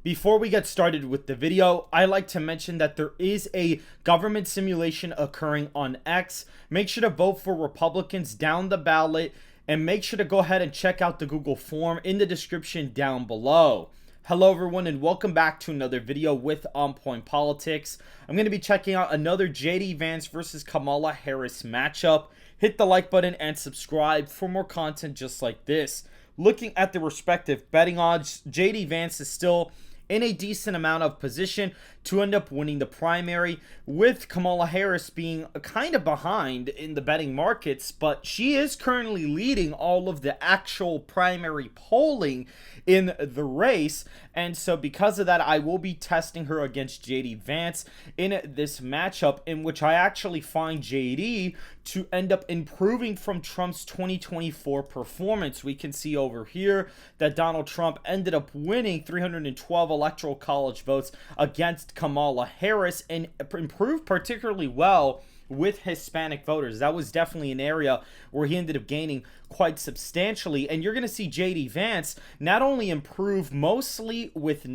Before we get started with the video, I like to mention that there is a government simulation occurring on X. Make sure to vote for Republicans down the ballot, and make sure to go ahead and check out the Google form in the description down below. Hello everyone, and welcome back to another video with On Point Politics. I'm going to be checking out another JD Vance versus Kamala Harris matchup. Hit the like button and subscribe for more content just like this. Looking at the respective betting odds, JD Vance is still in a decent amount of position to end up winning the primary, with Kamala Harris being kind of behind in the betting markets, but she is currently leading all of the actual primary polling in the race. And so because of that, I will be testing her against JD Vance in this matchup, in which I actually find JD to end up improving from Trump's 2024 performance. We can see over here that Donald Trump ended up winning 312 electoral college votes against Kamala Harris, and improved particularly well with Hispanic voters. That was definitely an area where he ended up gaining quite substantially. And you're going to see JD Vance not only improve mostly with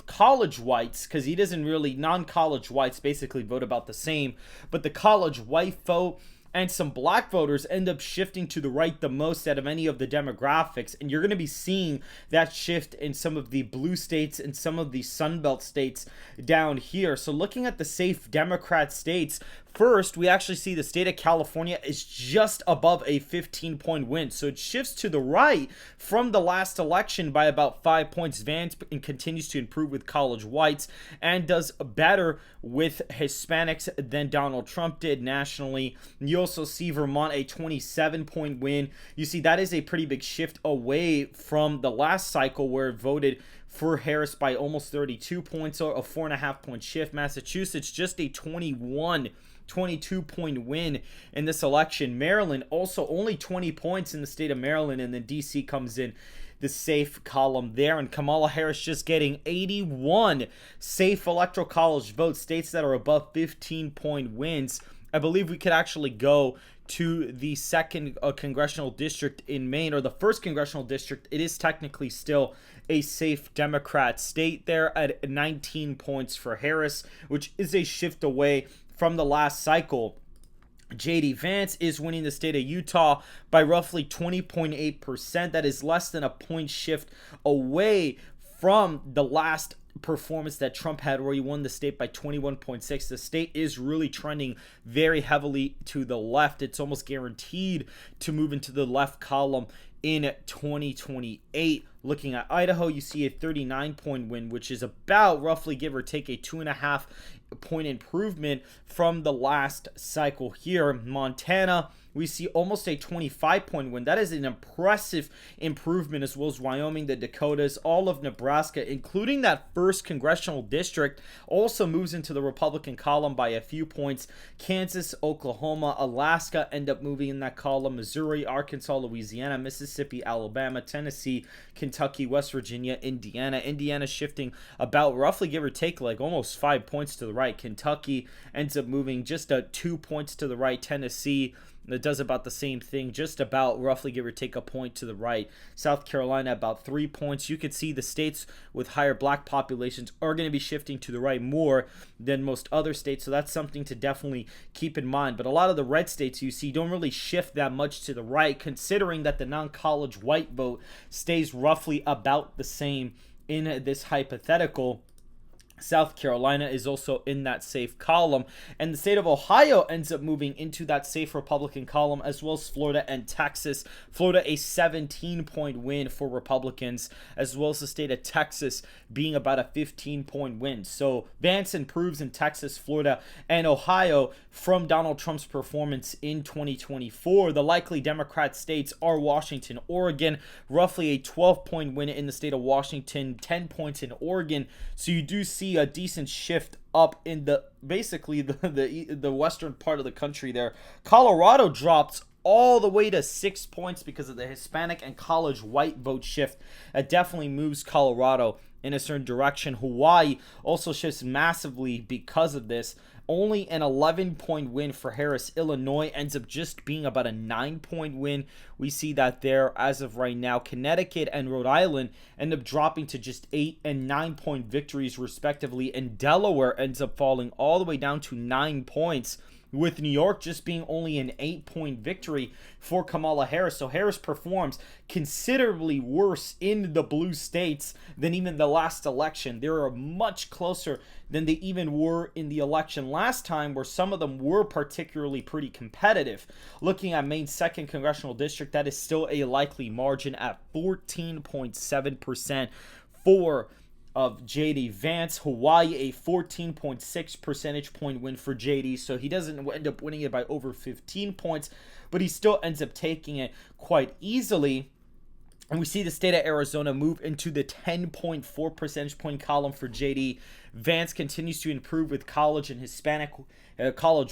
college whites, because he doesn't really, non-college whites basically vote about the same, but the college white vote and some black voters end up shifting to the right the most out of any of the demographics. And you're going to be seeing that shift in some of the blue states and some of the Sunbelt states down here. So looking at the safe Democrat states, first, we actually see the state of California is just above a 15-point win. So it shifts to the right from the last election by about 5 points. Vance continues to improve with college whites and does better with Hispanics than Donald Trump did nationally. You also see Vermont a 27-point win. You see that is a pretty big shift away from the last cycle where it voted for Harris by almost 32 points, or a 4.5-point shift. Massachusetts just a 22-point win in this election. Maryland also only 20 points in the state of Maryland, and then DC comes in the safe column there. And Kamala Harris just getting 81 safe electoral college votes, states that are above 15-point wins. I believe we could actually go to the second congressional district in Maine, or the first congressional district. It is technically still a safe Democrat state there at 19 points for Harris, which is a shift away from the last cycle. JD Vance is winning the state of Utah by roughly 20.8%. That is less than a point shift away from the last performance that Trump had, where he won the state by 21.6. The state is really trending very heavily to the left. It's almost guaranteed to move into the left column in 2028. Looking at Idaho, you see a 39-point win, which is about roughly, give or take, a 2.5-point improvement from the last cycle here. Montana, we see almost a 25-point win. That is an impressive improvement, as well as Wyoming, the Dakotas, all of Nebraska, including that first congressional district, also moves into the Republican column by a few points. Kansas, Oklahoma, Alaska end up moving in that column. Missouri, Arkansas, Louisiana, Mississippi, Alabama, Tennessee, Kentucky, West Virginia, Indiana shifting about roughly, give or take, like almost 5 points to the right. Kentucky ends up moving just 2 points to the right. Tennessee, that does about the same thing, just about roughly, give or take, a point to the right. South Carolina about 3 points. You could see the states with higher black populations are going to be shifting to the right more than most other states, so that's something to definitely keep in mind. But a lot of the red states you see don't really shift that much to the right, considering that the non-college white vote stays roughly about the same in this hypothetical. South Carolina is also in that safe column, and the state of Ohio ends up moving into that safe Republican column, as well as Florida and Texas. Florida a 17-point win for Republicans, as well as the state of Texas being about a 15-point win. So Vance improves in Texas, Florida, and Ohio from Donald Trump's performance in 2024. The likely Democrat states are Washington, Oregon, roughly a 12-point win in the state of Washington, 10 points in Oregon. So you do see a decent shift up in the basically the western part of the country there. Colorado drops all the way to 6 points because of the Hispanic and college white vote shift. It definitely moves Colorado in a certain direction. Hawaii also shifts massively because of this. Only an 11-point win for Harris. Illinois ends up just being about a 9-point win. We see that there as of right now. Connecticut and Rhode Island end up dropping to just 8 and 9-point victories respectively. And Delaware ends up falling all the way down to 9 points, with New York just being only an 8-point victory for Kamala Harris. So Harris performs considerably worse in the blue states than even the last election. They are much closer than they even were in the election last time, where some of them were particularly pretty competitive. Looking at Maine's 2nd congressional district, that is still a likely margin at 14.7% for of JD Vance. Hawaii, a 14.6 percentage point win for JD, so he doesn't end up winning it by over 15 points, but he still ends up taking it quite easily. And we see the state of Arizona move into the 10.4 percentage point column for JD. Vance continues to improve with college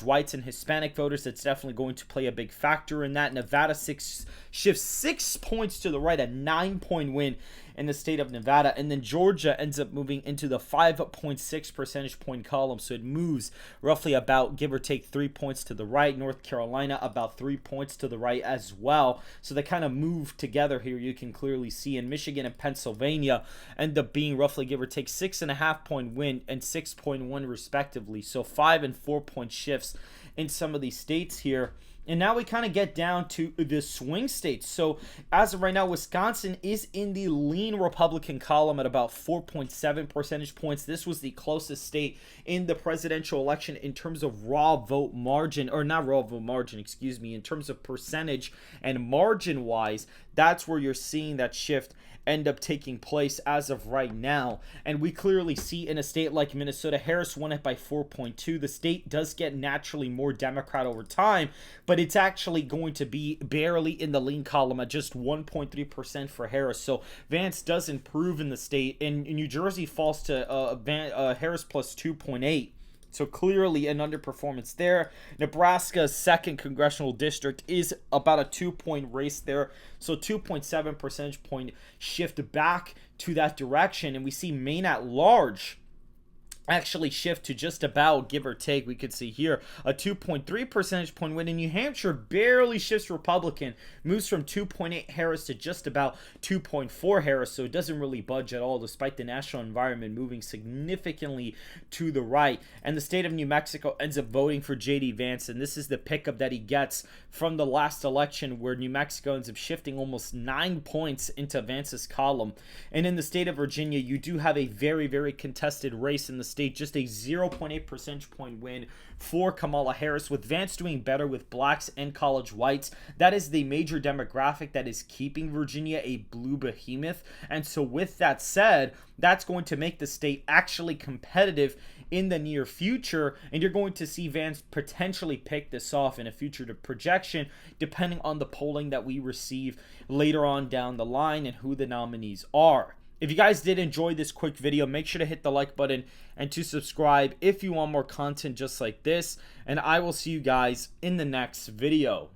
whites and Hispanic voters. That's definitely going to play a big factor in that. Nevada shifts 6 points to the right, a 9-point win in the state of Nevada. And then Georgia ends up moving into the 5.6 percentage point column. So it moves roughly about, give or take, 3 points to the right. North Carolina about 3 points to the right as well. So they kind of move together here, you can clearly see. And Michigan and Pennsylvania end up being roughly, give or take, 6.5-point win and 6.1 respectively. So 5 and 4 point shifts in some of these states here. And now we kind of get down to the swing states. So as of right now, Wisconsin is in the lean Republican column at about 4.7 percentage points. This was the closest state in the presidential election in terms of raw vote margin, or not raw vote margin, excuse me, in terms of percentage and margin wise. That's where you're seeing that shift end up taking place as of right now. And we clearly see in a state like Minnesota, Harris won it by 4.2. The state does get naturally more Democrat over time, but it's actually going to be barely in the lean column at just 1.3% for Harris. So Vance does improve in the state, and New Jersey falls to Harris plus 2.8. So clearly an underperformance there. Nebraska's 2nd congressional district is about a 2-point race there. So 2.7 percentage point shift back to that direction. And we see Maine at large actually shift to just about, give or take, we could see here, a 2.3 percentage point win. And New Hampshire barely shifts Republican, moves from 2.8 Harris to just about 2.4 Harris, so it doesn't really budge at all, despite the national environment moving significantly to the right. And the state of New Mexico ends up voting for JD Vance, and this is the pickup that he gets from the last election, where New Mexico ends up shifting almost 9 points into Vance's column. And in the state of Virginia, you do have a very, very contested race in the state, just a 0.8 percentage point win for Kamala Harris, with Vance doing better with blacks and college whites. That is the major demographic that is keeping Virginia a blue behemoth. And so with that said, that's going to make the state actually competitive in the near future, and you're going to see Vance potentially pick this off in a future projection, depending on the polling that we receive later on down the line and who the nominees are. If you guys did enjoy this quick video, make sure to hit the like button and to subscribe if you want more content just like this, and I will see you guys in the next video.